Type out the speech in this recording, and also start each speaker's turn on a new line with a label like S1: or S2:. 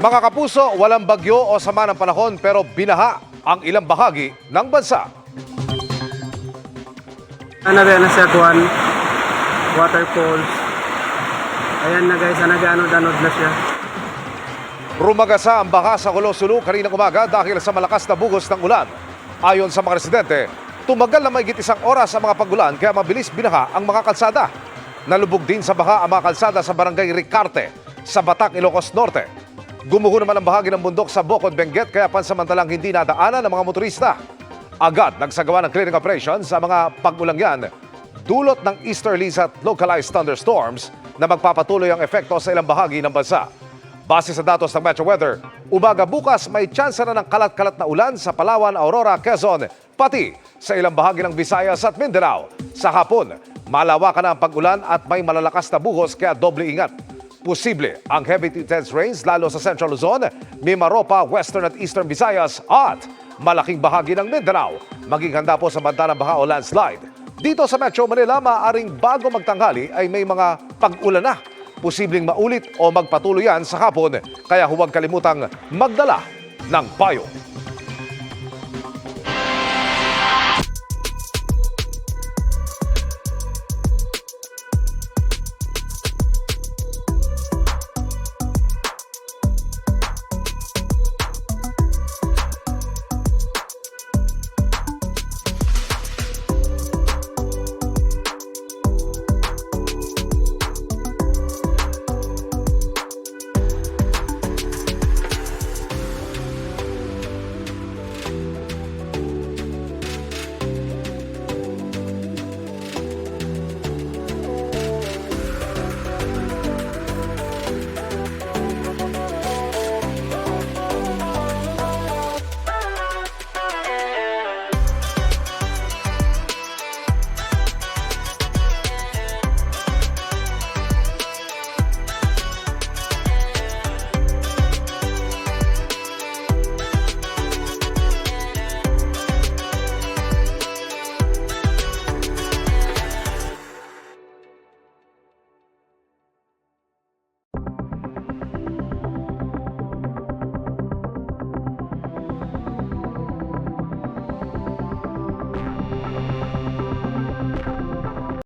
S1: Mga kapuso, walang bagyo o sama ng panahon pero binaha ang ilang bahagi ng bansa.
S2: Ano na siya kuhan, waterfalls. Ayan na guys, nag-anod-anod na siya.
S1: Rumagasa ang baha sa Kulo-Sulu kaninang umaga dahil sa malakas na bugos ng ulan. Ayon sa mga residente, tumagal na mahigit isang oras ang mga pagulan kaya mabilis binaha ang mga kalsada. Nalubog din sa baha ang mga kalsada sa barangay Ricarte sa Batac, Ilocos Norte. Gumuho naman ang bahagi ng bundok sa Bocod, Benguet kaya pansamantalang hindi nadaanan ng mga motorista. Agad nagsagawa ng clearing operation sa mga pag-ulang yan, dulot ng easterlies at localized thunderstorms na magpapatuloy ang epekto sa ilang bahagi ng bansa. Base sa datos ng Metro Weather, umaga bukas may tsansa na ng kalat-kalat na ulan sa Palawan, Aurora, Quezon, pati sa ilang bahagi ng Visayas at Mindanao. Sa hapon, malawakan na ang pag-ulan at may malalakas na buhos kaya doble ingat. Posible ang heavy to intense rains lalo sa Central Luzon, Mimaropa, Western at Eastern Visayas at malaking bahagi ng Mindanao. Maging handa po sa banta ng baha o landslide. Dito sa Metro Manila, maaaring bago magtanghali ay may mga pag-ulan na. Posibleng maulit o magpatuloy yan sa hapon, kaya huwag kalimutang magdala ng payo.